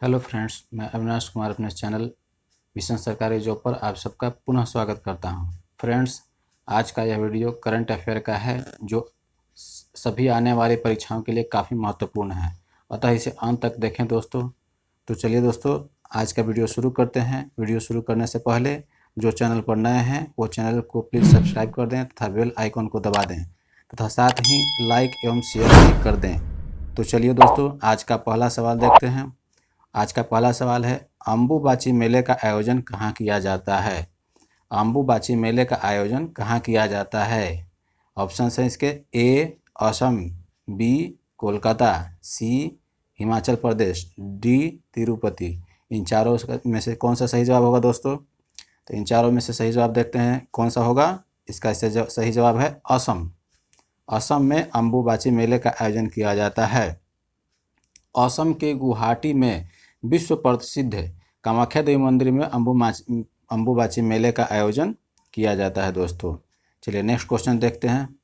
Hello friends, मैं अविनाश कुमार अपने channel mission सरकारी जॉब पर आप सबका पुनः स्वागत करता हूं। फ्रेंड्स, आज का यह वीडियो करंट अफेयर का है जो सभी आने वाली परीक्षाओं के लिए काफ़ी महत्वपूर्ण है, अतः इसे अंत तक देखें दोस्तों। तो चलिए दोस्तों, आज का वीडियो शुरू करते हैं। वीडियो शुरू करने से पहले जो चैनल पर नए हैं वो चैनल को प्लीज़ सब्सक्राइब कर दें तथा बेल आइकॉन को दबा दें तथा साथ ही लाइक एवं शेयर भी कर दें। तो चलिए दोस्तों, आज का पहला सवाल देखते हैं। आज का पहला सवाल है, अम्बुबाची मेले का आयोजन कहाँ किया जाता है? अम्बुबाची मेले का आयोजन कहाँ किया जाता है? ऑप्शन है इसके ए असम, बी कोलकाता, सी हिमाचल प्रदेश, डी तिरुपति। इन चारों में से कौन सा सही जवाब होगा दोस्तों? तो इन चारों में से सही जवाब देखते हैं कौन सा होगा। इसका सही जवाब है असम। असम में अम्बुबाची मेले का आयोजन किया जाता है। असम के गुवाहाटी में विश्व प्रसिद्ध कामाख्या देवी मंदिर में अम्बुबाची मेले का आयोजन किया जाता है दोस्तों। चलिए नेक्स्ट क्वेश्चन देखते हैं।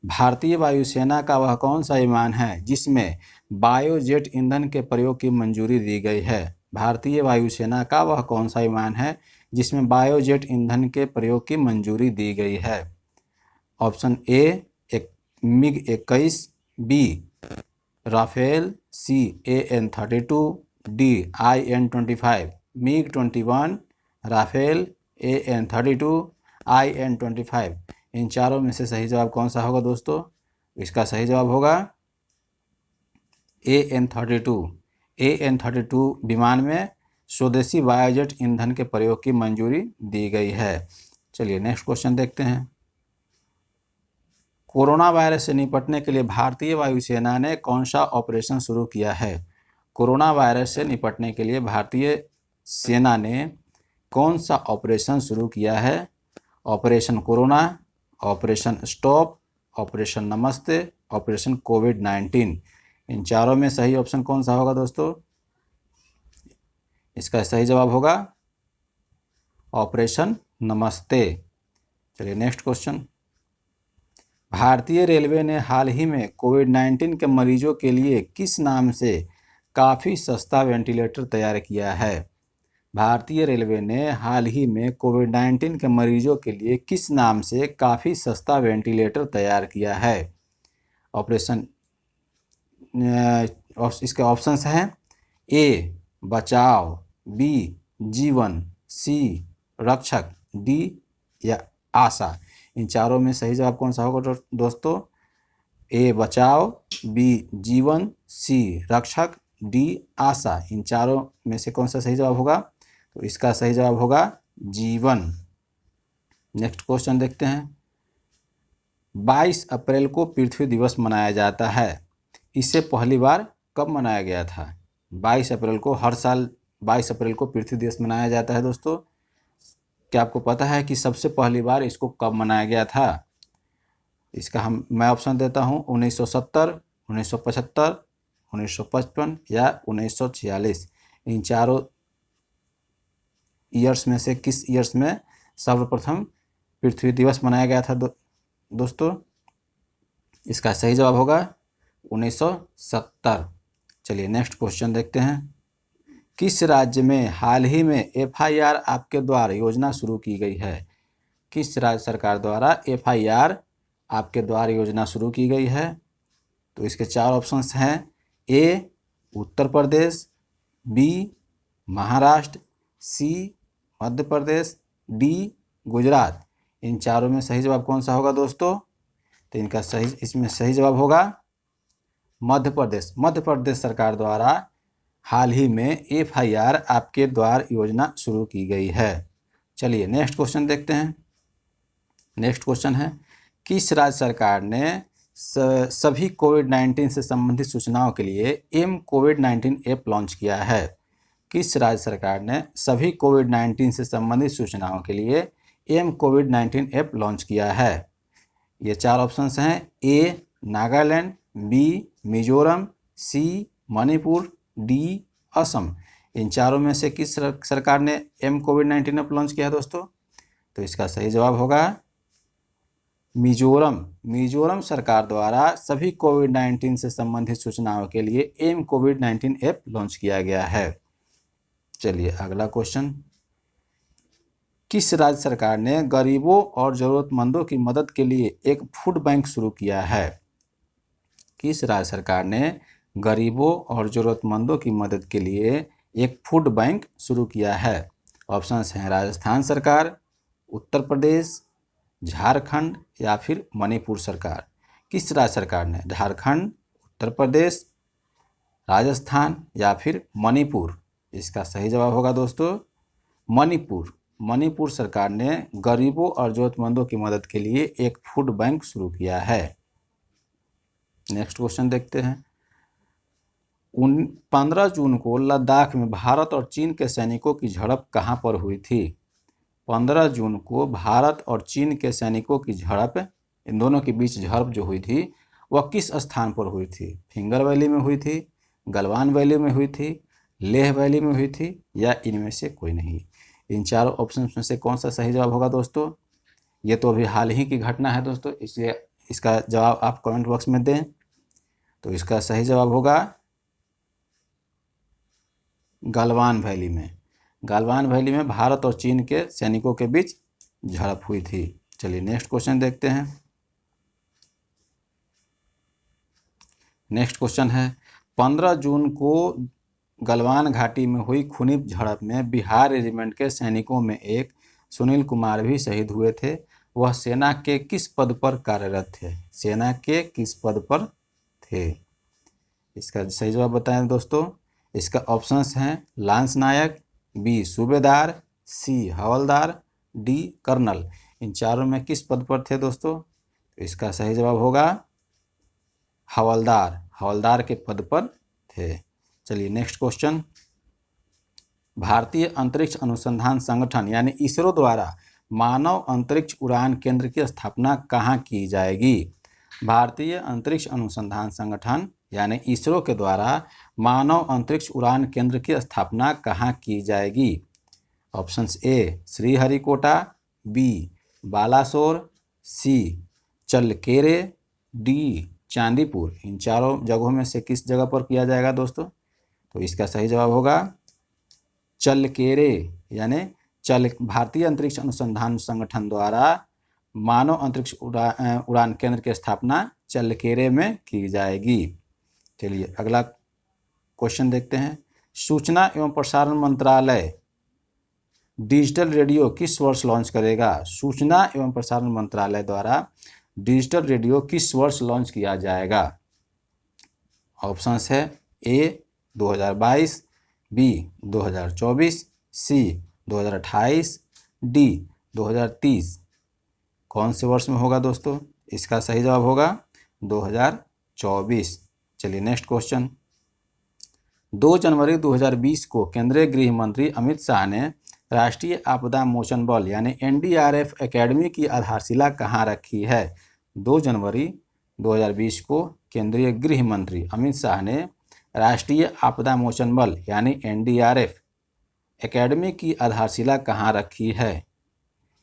भारतीय वायुसेना का वह कौन सा विमान है जिसमें बायोजेट ईंधन के प्रयोग की मंजूरी दी गई है? भारतीय वायुसेना का वह कौन सा विमान है जिसमें बायोजेट ईंधन के प्रयोग की मंजूरी दी गई है? Option A MiG-21, B Rafale, C AN-32, D IN-25। MiG-21, Rafale, AN-32, IN-25। इन चारों में से सही जवाब कौन सा होगा दोस्तों? इसका सही जवाब होगा AN-32। AN-32 विमान में स्वदेशी बायोजेट ईंधन के प्रयोग की मंजूरी दी गई है। चलिए नेक्स्ट क्वेश्चन देखते हैं। कोरोना वायरस से निपटने के लिए भारतीय वायुसेना ने कौन सा ऑपरेशन शुरू किया है? कोरोना वायरस से निपटने के लिए भारतीय सेना ने कौन सा ऑपरेशन शुरू किया है? Operation corona, operation stop, operation नमस्ते, ऑपरेशन कोविड-19। इन चारों में सही ऑप्शन कौन सा होगा दोस्तों? इसका सही जवाब होगा ऑपरेशन नमस्ते। चलिए नेक्स्ट क्वेश्चन। भारतीय रेलवे ने हाल ही में कोविड-19 के मरीजों के लिए किस नाम से काफ़ी सस्ता वेंटिलेटर तैयार किया है? भारतीय रेलवे ने हाल ही में कोविड-19 के मरीजों के लिए किस नाम से काफ़ी सस्ता वेंटिलेटर तैयार किया है? इसके ऑप्शंस हैं ए बचाव, बी जीवन, सी रक्षक, डी या आशा। इन चारों में सही जवाब कौन सा होगा दोस्तों? ए बचाव, बी जीवन, सी रक्षक, डी आशा। इन चारों में से कौन सा सही जवाब होगा? तो इसका सही जवाब होगा जीवन। नेक्स्ट क्वेश्चन देखते हैं। 22 अप्रैल को पृथ्वी दिवस मनाया जाता है। इसे पहली बार कब मनाया गया था? 22 अप्रैल को, हर साल 22 अप्रैल को पृथ्वी दिवस मनाया जाता है दोस्तों। क्या आपको पता है कि सबसे पहली बार इसको कब मनाया गया था? इसका मैं ऑप्शन देता हूँ 1970, 1975, 1955 या 1946। इन चारों ईयर्स में से किस ईयर्स में सर्वप्रथम पृथ्वी दिवस मनाया गया था दोस्तों? इसका सही जवाब होगा 1970। चलिए नेक्स्ट क्वेश्चन देखते हैं। किस राज्य में हाल ही में FIR आपके द्वार योजना शुरू की गई है? किस राज्य सरकार द्वारा FIR आपके द्वार योजना शुरू की गई है? तो इसके चार ऑप्शंस हैं ए उत्तर प्रदेश, बी महाराष्ट्र, सी मध्य प्रदेश, डी गुजरात। इन चारों में सही जवाब कौन सा होगा दोस्तों? तो इसमें सही जवाब होगा मध्य प्रदेश। मध्य प्रदेश सरकार द्वारा हाल ही में FIR आपके द्वार योजना शुरू की गई है। चलिए नेक्स्ट क्वेश्चन देखते हैं। नेक्स्ट क्वेश्चन है, किस राज्य सरकार ने सभी कोविड-19 से संबंधित सूचनाओं के लिए M-COVID-19 ऐप लॉन्च किया है? किस राज्य सरकार ने सभी कोविड-19 से संबंधित सूचनाओं के लिए M-COVID-19 ऐप लॉन्च किया है? ये चार ऑप्शंस हैं ए नागालैंड, बी मिजोरम, सी मणिपुर, डी असम। इन चारों में से किस सरकार ने M-COVID-19 ऐप लॉन्च किया दोस्तों? तो इसका सही जवाब होगा मिजोरम सरकार द्वारा सभी कोविड-19 से संबंधित सूचनाओं के लिए एम कोविड-19 ऐप लॉन्च किया गया है। चलिए अगला क्वेश्चन, किस राज्य सरकार ने गरीबों और जरूरतमंदों की मदद के लिए एक फूड बैंक शुरू किया है? किस राज्य सरकार ने गरीबों और जरूरतमंदों की मदद के लिए एक फूड बैंक शुरू किया है? ऑप्शंस हैं राजस्थान सरकार, उत्तर प्रदेश, झारखंड या फिर मणिपुर सरकार। किस राज्य सरकार ने? झारखंड, उत्तर प्रदेश, राजस्थान या फिर मणिपुर। इसका सही जवाब होगा दोस्तों मणिपुर। मणिपुर सरकार ने गरीबों और जरूरतमंदों की मदद के लिए एक फूड बैंक शुरू किया है। नेक्स्ट क्वेश्चन देखते हैं, 15 जून को लद्दाख में भारत और चीन के सैनिकों की झड़प कहां पर हुई थी? 15 जून को भारत और चीन के सैनिकों की झड़प, इन दोनों के बीच झड़प जो हुई थी वह किस स्थान पर हुई थी? फिंगर वैली में हुई थी, गलवान वैली में हुई थी, लेह वैली में हुई थी या इनमें से कोई नहीं? इन चारों ऑप्शन में से कौन सा सही जवाब होगा दोस्तों? ये तो अभी हाल ही की घटना है दोस्तों, इसलिए इसका जवाब आप कमेंट बॉक्स में दें। तो इसका सही जवाब होगा गलवान वैली में। गलवान वैली में भारत और चीन के सैनिकों के बीच झड़प हुई थी। चलिए नेक्स्ट क्वेश्चन देखते हैं। नेक्स्ट क्वेश्चन है, 15 जून को गलवान घाटी में हुई खूनी झड़प में बिहार रेजिमेंट के सैनिकों में एक सुनील कुमार भी शहीद हुए थे। वह सेना के किस पद पर कार्यरत थे? सेना के किस पद पर थे? इसका सही जवाब बताएं दोस्तों। इसका ऑप्शंस हैं लांस नायक, बी सूबेदार, सी हवलदार, डी कर्नल। इन चारों में किस पद पर थे दोस्तों? तो इसका सही जवाब होगा हवलदार। हवलदार के पद पर थे। चलिए नेक्स्ट क्वेश्चन, भारतीय अंतरिक्ष अनुसंधान संगठन यानी इसरो द्वारा मानव अंतरिक्ष उड़ान केंद्र की स्थापना कहाँ की जाएगी? भारतीय अंतरिक्ष अनुसंधान संगठन यानी इसरो के द्वारा मानव अंतरिक्ष उड़ान केंद्र की स्थापना कहाँ की जाएगी? Options A Sriharikota, B Balasore, C Challakere, D Chandipur. इन चारों जगहों में से किस जगह पर किया जाएगा दोस्तों? तो इसका सही जवाब होगा चलकेरे, यानी भारतीय अंतरिक्ष अनुसंधान संगठन द्वारा मानव अंतरिक्ष उड़ान केंद्र की स्थापना चलकेरे में की जाएगी। चलिए अगला क्वेश्चन देखते हैं, सूचना एवं प्रसारण मंत्रालय डिजिटल रेडियो किस वर्ष लॉन्च करेगा? सूचना एवं प्रसारण मंत्रालय द्वारा डिजिटल रेडियो किस वर्ष लॉन्च किया जाएगा? ऑप्शंस है ए 2022, बी 2024, सी 2028, डी 2030। कौन से वर्ष में होगा दोस्तों? इसका सही जवाब होगा 2024। चलिए नेक्स्ट क्वेश्चन, 2 जनवरी 2020 को केंद्रीय गृह मंत्री अमित शाह ने राष्ट्रीय आपदा मोचन बल यानी एनडीआरएफ एकेडमी की आधारशिला कहाँ रखी है? 2 जनवरी 2020 को केंद्रीय गृह मंत्री अमित शाह ने राष्ट्रीय आपदा मोचन बल यानी एनडीआरएफ एकेडमी की आधारशिला कहाँ रखी है?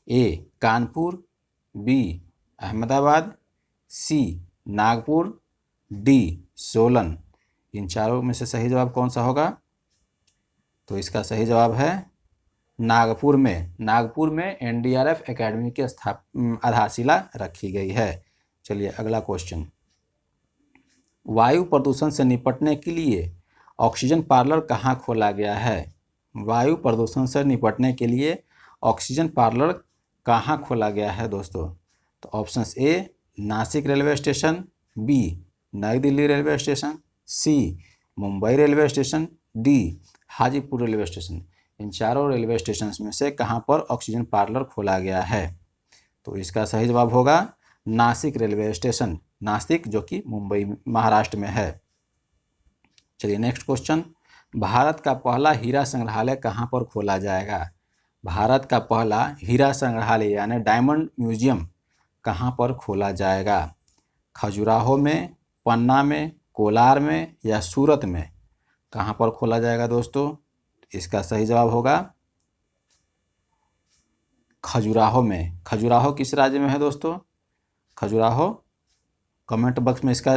ए कानपुर, बी अहमदाबाद, सी नागपुर, डी सोलन। इन चारों में से सही जवाब कौन सा होगा? तो इसका सही जवाब है नागपुर में। नागपुर में एनडीआरएफ एकेडमी की आधारशिला रखी गई है। चलिए अगला क्वेश्चन, वायु प्रदूषण से निपटने के लिए ऑक्सीजन पार्लर कहाँ खोला गया है? वायु प्रदूषण से निपटने के लिए ऑक्सीजन पार्लर कहाँ खोला गया है दोस्तों? तो options A Nashik railway station, B New Delhi railway station, C Mumbai railway station, D Hajipur railway station. इन चारों रेलवे स्टेशन में से कहाँ पर ऑक्सीजन पार्लर खोला गया है? तो इसका सही जवाब होगा नासिक रेलवे स्टेशन, नासिक जो कि मुंबई महाराष्ट्र में है। चलिए नेक्स्ट क्वेश्चन, भारत का पहला हीरा संग्रहालय कहाँ पर खोला जाएगा? भारत का पहला हीरा संग्रहालय यानी डायमंड म्यूजियम कहाँ पर खोला जाएगा? खजुराहो में, पन्ना में, कोलार में या सूरत में? कहाँ पर खोला जाएगा दोस्तों? इसका सही जवाब होगा खजुराहो में। खजुराहो किस राज्य में है दोस्तों? खजुराहो, कमेंट बॉक्स में इसका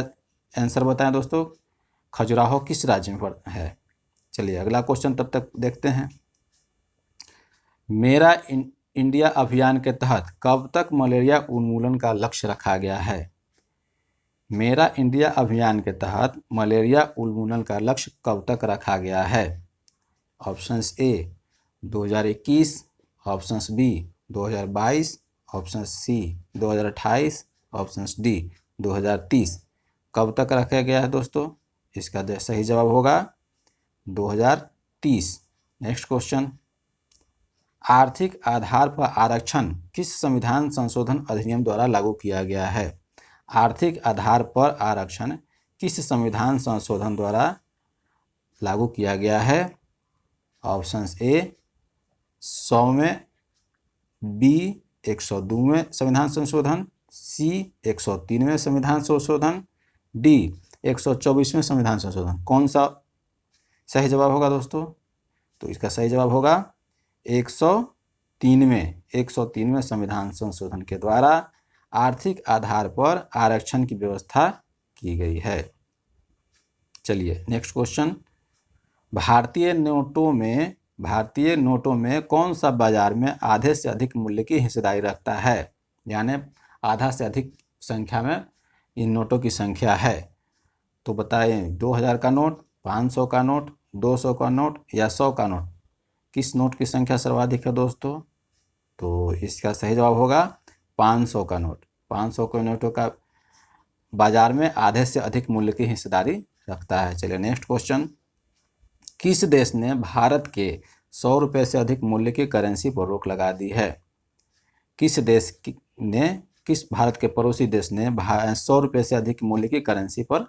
आंसर बताएं दोस्तों, खजुराहो किस राज्य में है। चलिए अगला क्वेश्चन तब तक देखते हैं। मेरा इंडिया अभियान के तहत कब तक मलेरिया उन्मूलन का लक्ष्य रखा गया है। मेरा इंडिया अभियान के तहत मलेरिया उन्मूलन का लक्ष्य कब तक रखा गया है। Options A 2021, options B 2022, option C 2028, options D 2030। कब तक रखा गया है दोस्तों, इसका सही जवाब होगा 2030। नेक्स्ट क्वेश्चन, आर्थिक आधार पर आरक्षण किस संविधान संशोधन अधिनियम द्वारा लागू किया गया है। आर्थिक आधार पर आरक्षण किस संविधान संशोधन द्वारा लागू किया गया है। ऑप्शंस ए 100 में, बी 102वें संविधान संशोधन, सी 103वें संविधान संशोधन, डी 124वें संविधान संशोधन। कौन सा सही जवाब होगा दोस्तों, तो इसका सही जवाब होगा 103वें संविधान संशोधन के द्वारा आर्थिक आधार पर आरक्षण की व्यवस्था की गई है। चलिए नेक्स्ट क्वेश्चन, भारतीय नोटों में कौन सा बाजार में आधे से अधिक मूल्य की हिस्सेदारी रखता है, यानी आधा से अधिक संख्या में इन नोटों की संख्या है। तो बताएं 2000 का नोट, 500 का नोट, 200 का नोट या 100 का नोट, किस नोट की संख्या सर्वाधिक है दोस्तों। तो इसका सही जवाब होगा 500 का नोट। 500 के नोटों का बाजार में आधे से अधिक मूल्य की हिस्सेदारी रखता है। चलिए नेक्स्ट क्वेश्चन, किस देश ने भारत के 100 रुपये से अधिक मूल्य की करेंसी पर रोक लगा दी है। किस भारत के पड़ोसी देश ने 100 रुपये से अधिक मूल्य की करेंसी पर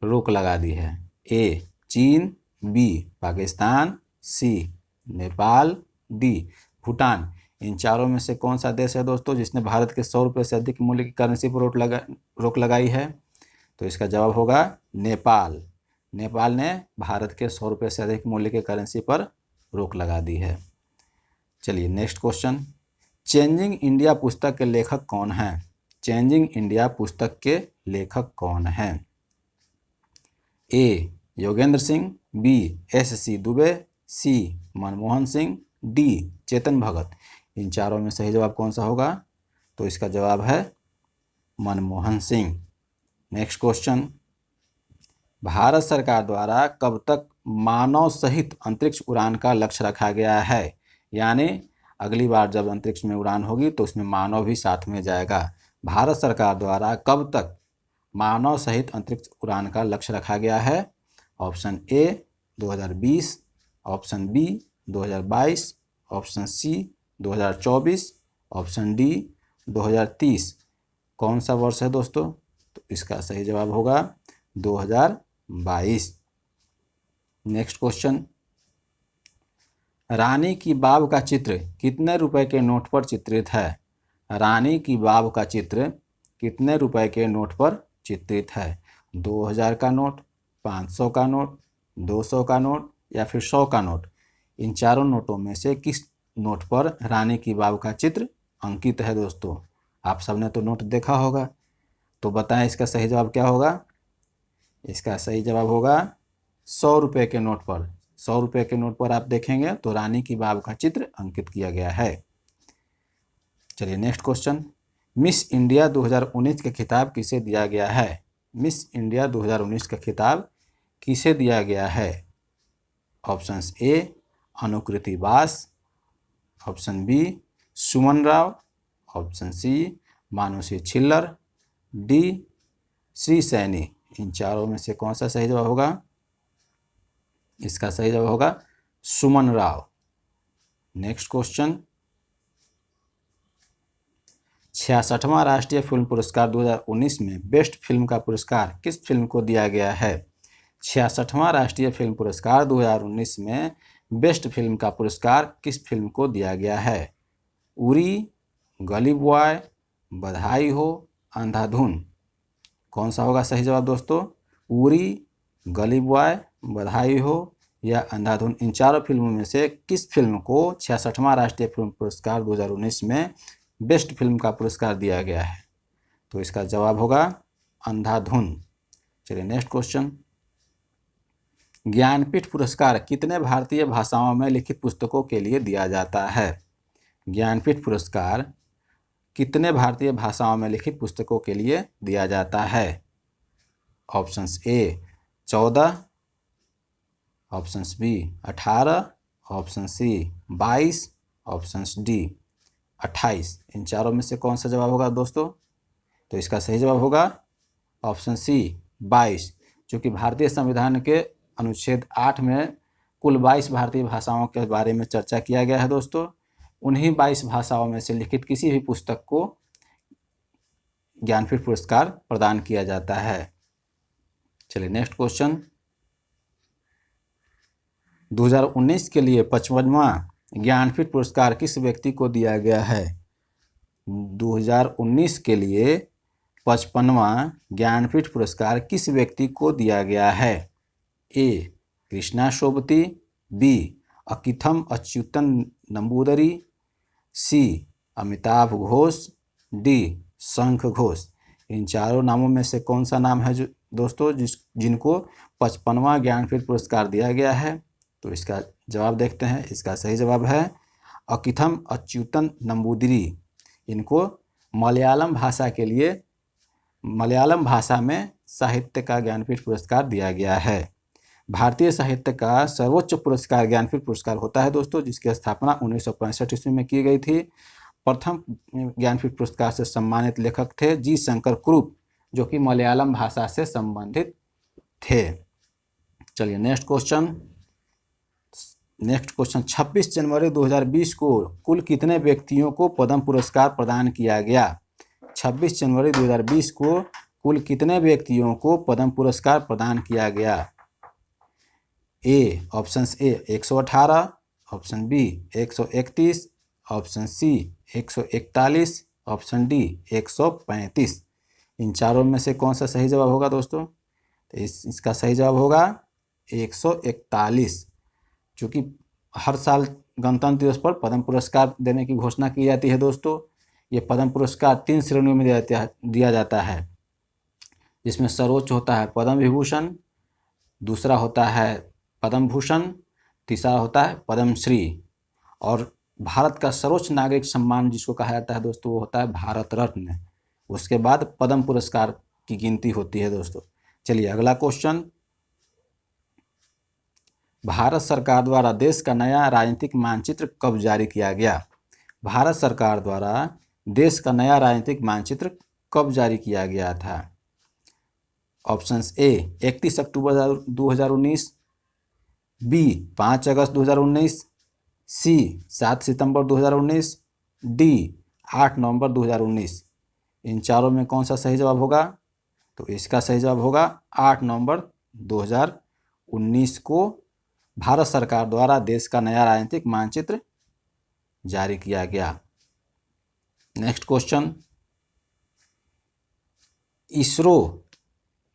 रोक लगा दी है। ए चीन, बी पाकिस्तान, सी नेपाल, डी भूटान। इन चारों में से कौन सा देश है दोस्तों जिसने भारत के 100 रुपये से अधिक मूल्य की करेंसी पर रोक लगाई है। तो इसका जवाब होगा नेपाल। नेपाल ने भारत के 100 रुपये से अधिक मूल्य के करेंसी पर रोक लगा दी है। चलिए नेक्स्ट क्वेश्चन, चेंजिंग इंडिया पुस्तक के लेखक कौन हैं। चेंजिंग इंडिया पुस्तक के लेखक कौन हैं। ए योगेंद्र सिंह, बी SC दुबे, सी मनमोहन सिंह, डी चेतन भगत। इन चारों में सही जवाब कौन सा होगा, तो इसका जवाब है मनमोहन सिंह। नेक्स्ट क्वेश्चन, भारत सरकार द्वारा कब तक मानव सहित अंतरिक्ष उड़ान का लक्ष्य रखा गया है, यानी अगली बार जब अंतरिक्ष में उड़ान होगी तो उसमें मानव भी साथ में जाएगा। भारत सरकार द्वारा कब तक मानव सहित अंतरिक्ष उड़ान का लक्ष्य रखा गया है। Option A 2020, option B 2022, option C 2024, option D 2030। कौन सा वर्ष है दोस्तों, तो इसका सही जवाब होगा 2022। नेक्स्ट क्वेश्चन, रानी की बाव का चित्र कितने रुपए के नोट पर चित्रित है। रानी की बाव का चित्र कितने रुपए के नोट पर चित्रित है। 2000 का नोट, 500 का नोट, 200 का नोट या फिर 100 का नोट। इन चारों नोटों में से किस नोट पर रानी की बाव का चित्र अंकित है दोस्तों। आप सबने तो नोट देखा होगा, तो बताएं इसका सही जवाब क्या होगा। इसका सही जवाब होगा 100 रुपये के नोट पर। 100 रुपये के नोट पर आप देखेंगे तो रानी की बाव का चित्र अंकित किया गया है। चलिए नेक्स्ट क्वेश्चन, मिस इंडिया 2019 का खिताब किसे दिया गया है। मिस इंडिया 2019 का खिताब किसे दिया गया है। ऑप्शंस ए अनुकृति वास, ऑप्शन बी सुमन Rao, option C Manushi Chhillar, D Shri Saini. इन चारों में से कौन सा सही जवाब होगा। इसका सही जवाब होगा सुमन राव। नेक्स्ट क्वेश्चन, 66वां राष्ट्रीय फिल्म पुरस्कार 2019 में बेस्ट फिल्म का पुरस्कार किस फिल्म को दिया गया है। 66वां राष्ट्रीय फिल्म पुरस्कार 2019 में बेस्ट फिल्म का पुरस्कार किस फिल्म को दिया गया है। उरी, गली बॉय, बधाई हो, अंधाधुन। कौन सा होगा सही जवाब दोस्तों। उरी, गली बॉय, बधाई हो या अंधाधुन। इन चारों फिल्मों में से किस फिल्म को 66वां राष्ट्रीय फिल्म पुरस्कार 2019 में बेस्ट फिल्म का पुरस्कार दिया गया है। तो इसका जवाब होगा अंधाधुन। चलिए नेक्स्ट क्वेश्चन, ज्ञानपीठ पुरस्कार कितने भारतीय भाषाओं में लिखित पुस्तकों के लिए दिया जाता है? ज्ञानपीठ पुरस्कार कितने भारतीय भाषाओं में लिखित पुस्तकों के लिए दिया जाता है? Options A 14, options B 18, option C 22, options D 28। इन चारों में से कौन सा जवाब होगा दोस्तों? तो इसका सही जवाब होगा ऑप्शन सी 22, क्योंकि भारतीय संविधान के अनुच्छेद 8 में कुल 22 भारतीय भाषाओं के बारे में चर्चा किया गया है दोस्तों। उन्हीं 22 भाषाओं में से लिखित किसी भी पुस्तक को ज्ञानपीठ पुरस्कार प्रदान किया जाता है। चलिए नेक्स्ट क्वेश्चन, 2019 के लिए 55वां ज्ञानपीठ पुरस्कार किस व्यक्ति को दिया गया है? 2019 के लिए 55वां ज्ञानपीठ पुरस्कार किस व्यक्ति को दिया गया है? ए कृष्णा शोभती, बी अकिथम अच्युतन नंबूदरी, सी अमिताभ घोष, डी शंख घोष। इन चारों नामों में से कौन सा नाम है जो दोस्तों जिनको 55वां ज्ञानपीठ पुरस्कार दिया गया है? तो इसका जवाब देखते हैं। इसका सही जवाब है अकिथम अच्युतन नंबूदिरी। इनको मलयालम भाषा में साहित्य का ज्ञानपीठ पुरस्कार दिया गया है। भारतीय साहित्य का सर्वोच्च पुरस्कार ज्ञानपीठ पुरस्कार होता है दोस्तों, जिसकी स्थापना 1965 ईस्वी में की गई थी। प्रथम ज्ञानपीठ पुरस्कार से सम्मानित लेखक थे जी शंकर कुरुप, जो कि मलयालम भाषा से संबंधित थे। चलिए नेक्स्ट क्वेश्चन, 26 जनवरी 2020 को कुल कितने व्यक्तियों को पद्म पुरस्कार प्रदान किया गया? 26 जनवरी 2020 को कुल कितने व्यक्तियों को पद्म पुरस्कार प्रदान किया गया? A option A 118, option B 131, option C 141, option D 135। इन चारों में से कौन सा सही जवाब होगा दोस्तों? तो इसका सही जवाब होगा 141, क्योंकि हर साल गणतंत्र दिवस पर पद्म पुरस्कार देने की घोषणा की जाती है दोस्तों। ये पद्म पुरस्कार 3 श्रेणियों में दिया जाता है, जिसमें सर्वोच्च होता है पद्म विभूषण, दूसरा होता है पद्म भूषण, तीसरा होता है पद्मश्री, और भारत का सर्वोच्च नागरिक सम्मान जिसको कहा जाता है दोस्तों वो होता है भारत रत्न। उसके बाद पद्म पुरस्कार की गिनती होती है दोस्तों। चलिए अगला क्वेश्चन, भारत सरकार द्वारा देश का नया राजनीतिक मानचित्र कब जारी किया गया? भारत सरकार द्वारा देश का नया राजनीतिक मानचित्र कब जारी किया गया था? ऑप्शंस ए 31 अक्टूबर 2019, बी 5 अगस्त 2019, सी 7 सितंबर 2019, डी 8 नवंबर 2019। इन चारों में कौन सा सही जवाब होगा? तो इसका सही जवाब होगा 8 नवंबर 2019 को भारत सरकार द्वारा देश का नया राजनीतिक मानचित्र जारी किया गया। नेक्स्ट क्वेश्चन, इसरो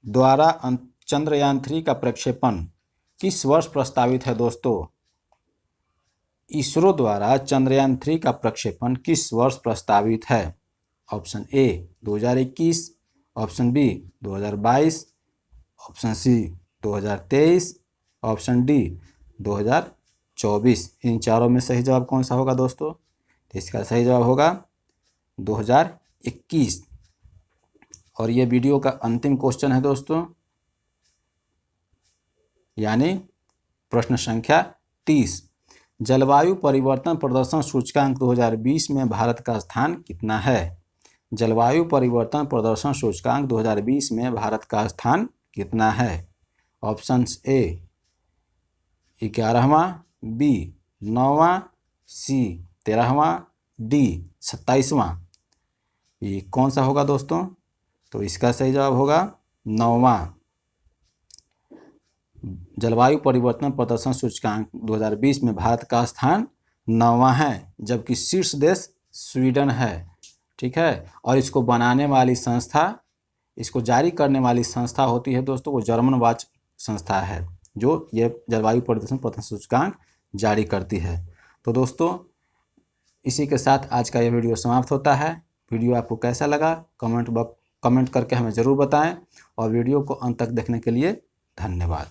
द्वारा चंद्रयान 3 का प्रक्षेपण किस वर्ष प्रस्तावित है दोस्तों? इसरो द्वारा चंद्रयान 3 का प्रक्षेपण किस वर्ष प्रस्तावित है? Option A 2021, option B 2022, option C 2023, option D 2024। इन चारों में सही जवाब कौन सा होगा दोस्तों? इसका सही जवाब होगा 2021। और ये वीडियो का अंतिम क्वेश्चन है दोस्तों, यानी प्रश्न संख्या 30। जलवायु परिवर्तन प्रदर्शन सूचकांक 2020 में भारत का स्थान कितना है? जलवायु परिवर्तन प्रदर्शन सूचकांक 2020 में भारत का स्थान कितना है? ऑप्शंस ए 11वां, बी 9वां, सी 13वां, डी 27वां। ये कौन सा होगा दोस्तों? तो इसका सही जवाब होगा 9वां। जलवायु परिवर्तन प्रदर्शन सूचकांक 2020 में भारत का स्थान 9वां है, जबकि शीर्ष देश स्वीडन है। ठीक है, और इसको बनाने वाली संस्था, इसको जारी करने वाली संस्था होती है दोस्तों, वो जर्मन वाच संस्था है जो ये जलवायु प्रदर्शन सूचकांक जारी करती है। तो दोस्तों इसी के साथ आज का ये वीडियो समाप्त होता है। वीडियो आपको कैसा लगा कमेंट कमेंट करके हमें ज़रूर बताएं और वीडियो को अंत तक देखने के लिए धन्यवाद।